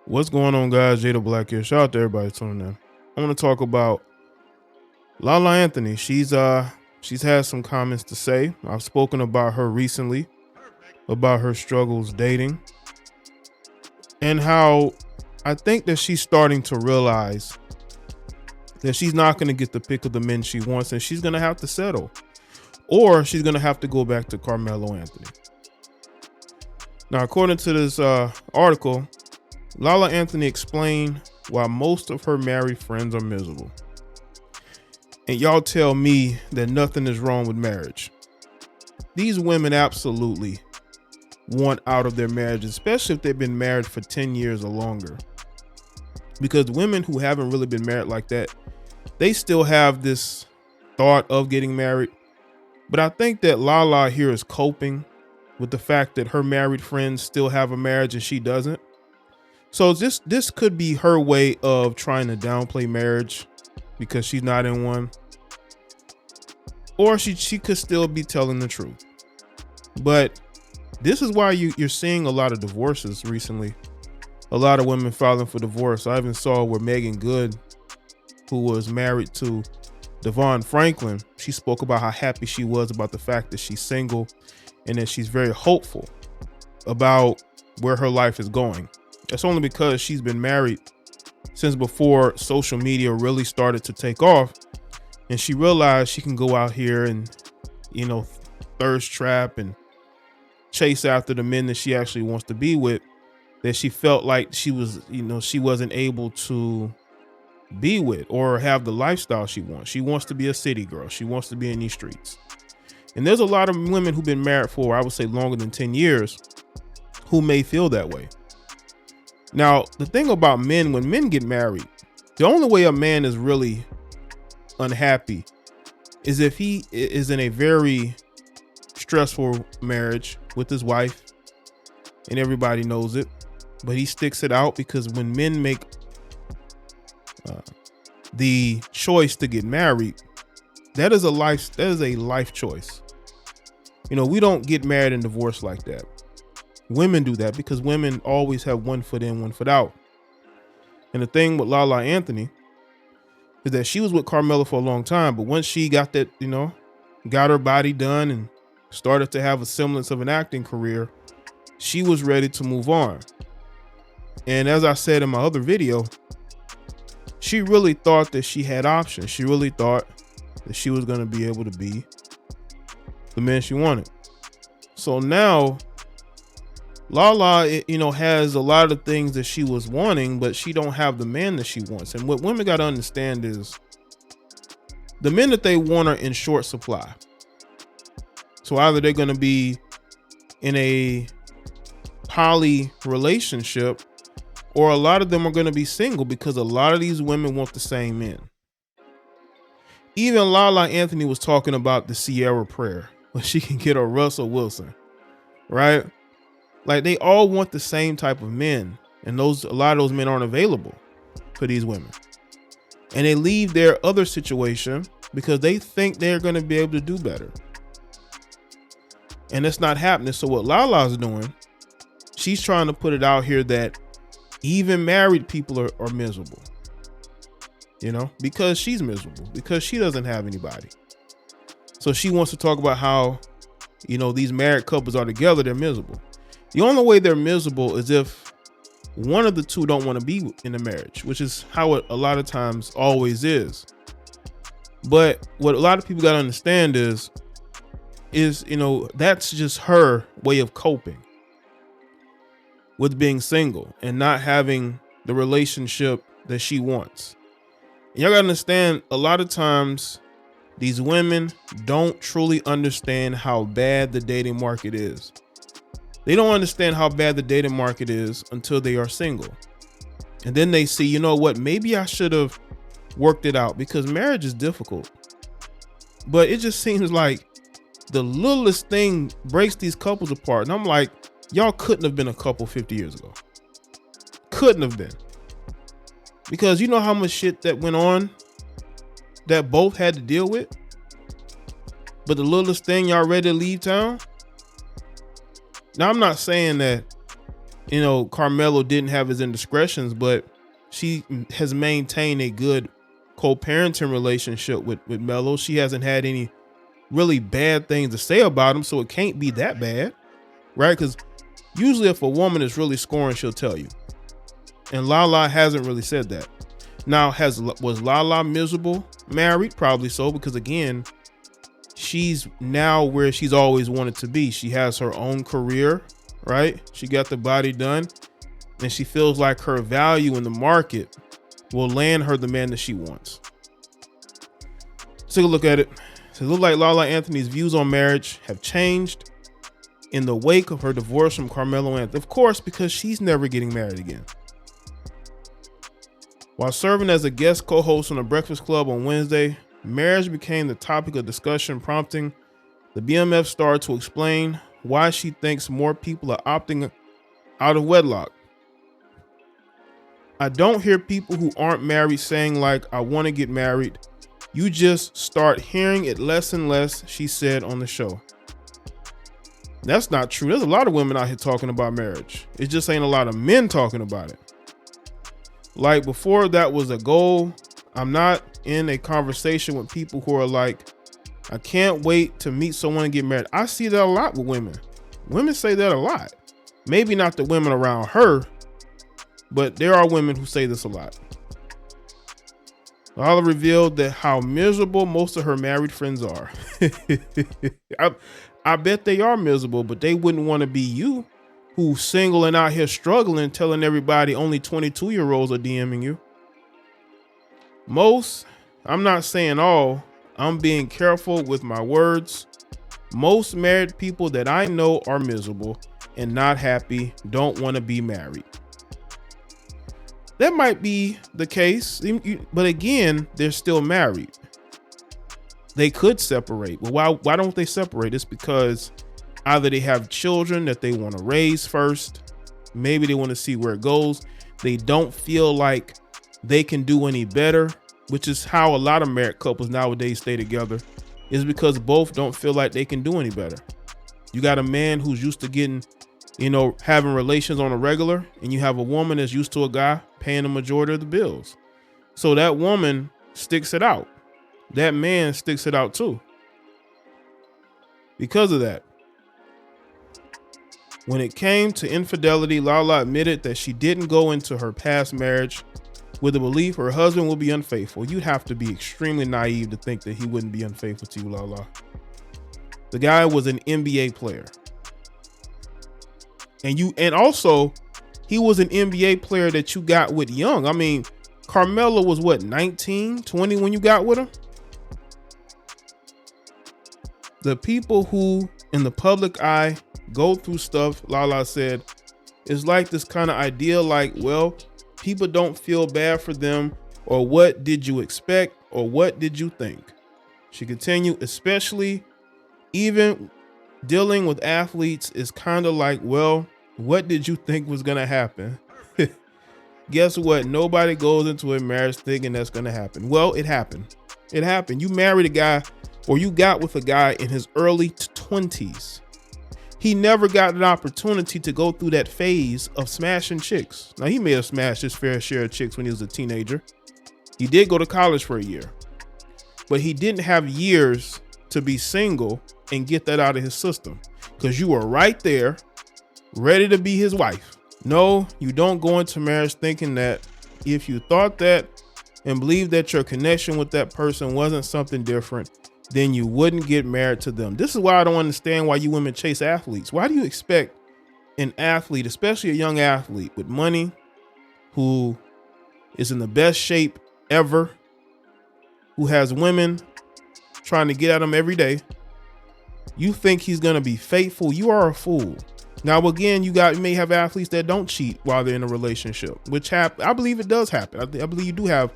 What's going on, guys? Jay the Black here. Shout out to everybody tuning in. I want to talk about Lala Anthony. She's had some comments to say. I've spoken about her recently, about her struggles dating, and how I think that she's starting to realize that she's not going to get the pick of the men she wants, and she's going to have to settle, or she's going to have to go back to Carmelo Anthony. Now, according to this article, Lala Anthony explained why most of her married friends are miserable. And y'all tell me that nothing is wrong with marriage. These women absolutely want out of their marriage, especially if they've been married for 10 years or longer. Because women who haven't really been married like that, they still have this thought of getting married. But I think that Lala here is coping with the fact that her married friends still have a marriage and she doesn't. So this could be her way of trying to downplay marriage because she's not in one. Or she could still be telling the truth. But this is why you're seeing a lot of divorces recently. A lot of women filing for divorce. I even saw where Megan Good, who was married to Devon Franklin, she spoke about how happy she was about the fact that she's single and that she's very hopeful about where her life is going. That's only because she's been married since before social media really started to take off, and she realized she can go out here and, thirst trap and chase after the men that she actually wants to be with, that she felt like she wasn't able to be with or have the lifestyle she wants. She wants to be a city girl. She wants to be in these streets. And there's a lot of women who've been married for, I would say, longer than 10 years who may feel that way. Now, the thing about men, when men get married, the only way a man is really unhappy is if he is in a very stressful marriage with his wife and everybody knows it, but he sticks it out, because when men make the choice to get married, that is a life choice. We don't get married and divorced like that. Women do that because women always have one foot in, one foot out. And the thing with Lala Anthony is that she was with Carmelo for a long time, but once she got that, got her body done and started to have a semblance of an acting career, she was ready to move on. And as I said in my other video, she really thought that she had options. She really thought that she was going to be able to be the man she wanted. So now Lala, has a lot of things that she was wanting, but she don't have the man that she wants. And what women got to understand is the men that they want are in short supply. So either they're going to be in a poly relationship, or a lot of them are going to be single, because a lot of these women want the same men. Even Lala Anthony was talking about the CIARA prayer, where she can get a Russell Wilson, right? Like, they all want the same type of men, and a lot of those men aren't available for these women. And they leave their other situation because they think they're going to be able to do better. And it's not happening. So what Lala's doing, she's trying to put it out here that even married people are miserable, because she's miserable, because she doesn't have anybody. So she wants to talk about how, these married couples are together, they're miserable. The only way they're miserable is if one of the two don't want to be in a marriage, which is how it a lot of times always is. But what a lot of people got to understand is that's just her way of coping with being single and not having the relationship that she wants. And y'all got to understand, a lot of times these women don't truly understand how bad the dating market is. They don't understand how bad the dating market is until they are single. And then they see, maybe I should have worked it out, because marriage is difficult. But it just seems like the littlest thing breaks these couples apart. And I'm like, y'all couldn't have been a couple 50 years ago. Couldn't have been. Because you know how much shit that went on that both had to deal with? But the littlest thing, y'all ready to leave town? Now, I'm not saying that Carmelo didn't have his indiscretions, but she has maintained a good co-parenting relationship with Melo. She hasn't had any really bad things to say about him, so it can't be that bad, right? Because usually if a woman is really scoring, she'll tell you. And Lala hasn't really said that. Now, was Lala miserable married? Probably so, because again, she's now where she's always wanted to be. She has her own career, right? She got the body done, and she feels like her value in the market will land her the man that she wants. Let's take a look at it. So it looks like Lala Anthony's views on marriage have changed in the wake of her divorce from Carmelo Anthony. Of course, because she's never getting married again. While serving as a guest co-host on The Breakfast Club on Wednesday, marriage became the topic of discussion, prompting the BMF star to explain why she thinks more people are opting out of wedlock. I don't hear people who aren't married saying like, I want to get married. You just start hearing it less and less, she said on the show. That's not true. There's a lot of women out here talking about marriage. It just ain't a lot of men talking about it. Like before that was a goal. I'm not in a conversation with people who are like, I can't wait to meet someone and get married. I see that a lot with women. Women say that a lot. Maybe not the women around her, but there are women who say this a lot. Lala revealed that how miserable most of her married friends are. I bet they are miserable, but they wouldn't want to be you, who's single and out here struggling, telling everybody only 22-year-olds are DMing you. Most, I'm not saying all, I'm being careful with my words. Most married people that I know are miserable and not happy, don't want to be married. That might be the case, but again, they're still married. They could separate. Well, why don't they separate? It's because either they have children that they want to raise first. Maybe they want to see where it goes. They don't feel like they can do any better, which is how a lot of married couples nowadays stay together, is because both don't feel like they can do any better. You got a man who's used to getting, having relations on a regular, and you have a woman that's used to a guy paying the majority of the bills. So that woman sticks it out. That man sticks it out too. Because of that. When it came to infidelity, Lala admitted that she didn't go into her past marriage with the belief her husband will be unfaithful. You'd have to be extremely naive to think that he wouldn't be unfaithful to you, Lala. The guy was an NBA player. And also he was an NBA player that you got with young. I mean, Carmelo was what, 19, 20 when you got with him? The people who in the public eye go through stuff, Lala said, is like this kind of idea like, well, people don't feel bad for them, or what did you expect, or what did you think? She continued, especially even dealing with athletes is kind of like, well, what did you think was going to happen? Guess what? Nobody goes into a marriage thinking that's going to happen. Well, it happened. It happened. You married a guy, or you got with a guy in his early 20s. He never got an opportunity to go through that phase of smashing chicks. Now, he may have smashed his fair share of chicks when he was a teenager. He did go to college for a year, but he didn't have years to be single and get that out of his system, because you were right there ready to be his wife. No, you don't go into marriage thinking that. If you thought that and believed that your connection with that person wasn't something different, then you wouldn't get married to them. This is why I don't understand why you women chase athletes. Why do you expect an athlete, especially a young athlete with money, who is in the best shape ever, who has women trying to get at him every day, you think he's going to be faithful? You are a fool. Now, again, you may have athletes that don't cheat while they're in a relationship, which I believe it does happen. I believe you do have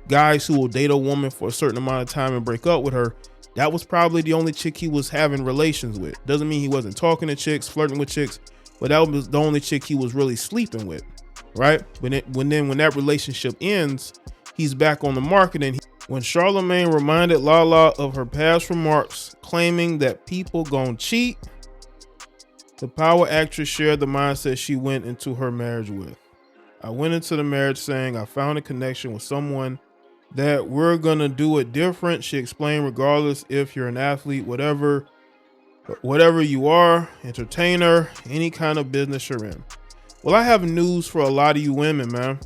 guys who will date a woman for a certain amount of time and break up with her. That was probably the only chick he was having relations with. Doesn't mean he wasn't talking to chicks, flirting with chicks, but that was the only chick he was really sleeping with, right? When that relationship ends, he's back on the market. And when Charlemagne reminded Lala of her past remarks claiming that people gon' cheat, The Power actress shared the mindset she went into her marriage with. I went into the marriage saying I found a connection with someone that we're gonna do it different. She explained, regardless if you're an athlete, whatever you are, entertainer, any kind of business you're in. Well, I have news for a lot of you women, man.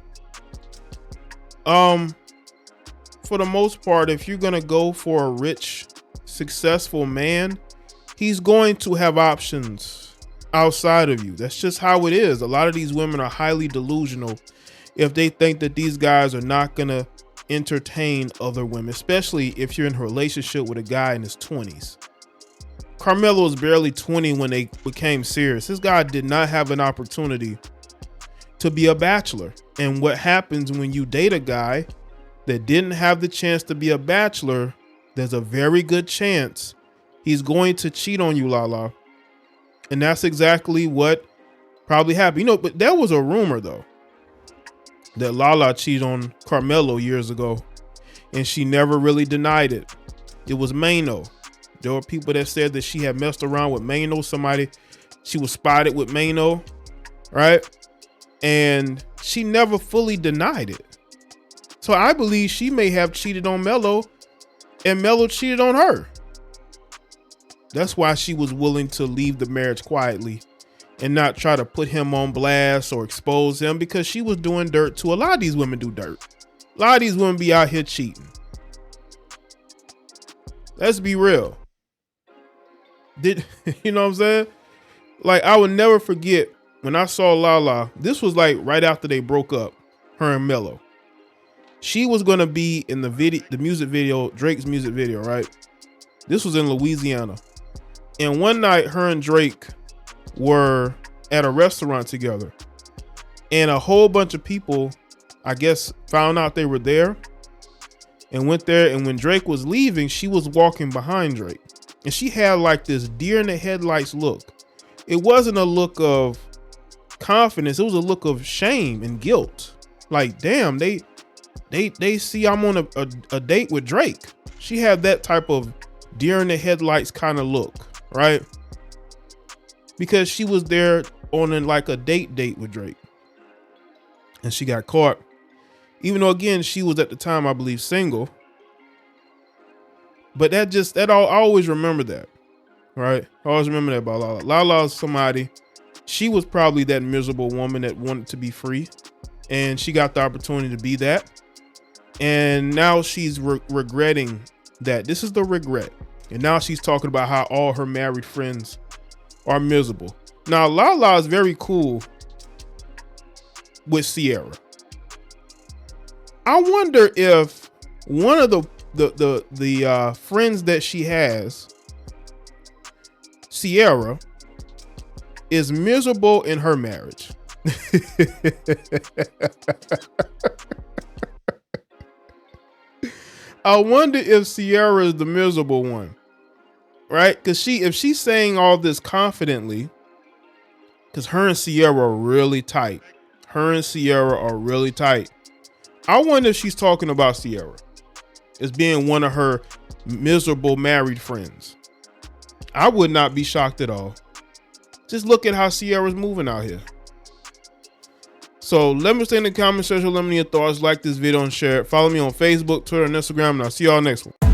For the most part, if you're gonna go for a rich, successful man, he's going to have options outside of you. That's just how it is. A lot of these women are highly delusional if they think that these guys are not gonna entertain other women, especially if you're in a relationship with a guy in his 20s. Carmelo was barely 20 when they became serious. This guy did not have an opportunity to be a bachelor. And what happens when you date a guy that didn't have the chance to be a bachelor, there's a very good chance he's going to cheat on you, Lala. And that's exactly what probably happened. You know, but there was a rumor though that Lala cheated on Carmelo years ago, and she never really denied it. It was Mano. There were people that said that she had messed around with Mano. She was spotted with Mano, right? And she never fully denied it. So I believe she may have cheated on Melo, and Melo cheated on her. That's why she was willing to leave the marriage quietly and not try to put him on blast or expose him, because she was doing dirt too. A lot of these women do dirt. A lot of these women be out here cheating. Let's be real. You know what I'm saying? Like, I would never forget when I saw Lala. This was like right after they broke up, her and Melo. She was going to be in the music video, Drake's music video, right? This was in Louisiana. And one night, her and Drake were at a restaurant together. And a whole bunch of people, I guess, found out they were there and went there. And when Drake was leaving, she was walking behind Drake. And she had like this deer in the headlights look. It wasn't a look of confidence. It was a look of shame and guilt. Like, damn, they see I'm on a date with Drake. She had that type of deer in the headlights kind of look, right? Because she was there on like a date with Drake. And she got caught. Even though, again, she was at the time, I believe, single. But I always remember that, right? I always remember that about Lala. Lala is somebody, she was probably that miserable woman that wanted to be free. And she got the opportunity to be that. And now she's regretting that. This is the regret. And now she's talking about how all her married friends are miserable. Now, Lala is very cool with CIARA. I wonder if one of the friends that she has, CIARA, is miserable in her marriage. I wonder if CIARA is the miserable one, right? Because if she's saying all this confidently, because her and CIARA are really tight. Her and CIARA are really tight. I wonder if she's talking about CIARA as being one of her miserable married friends. I would not be shocked at all. Just look at how CIARA's moving out here. So let me stay in the comment section. Let me know your thoughts. Like this video and share it. Follow me on Facebook, Twitter, and Instagram. And I'll see y'all next one.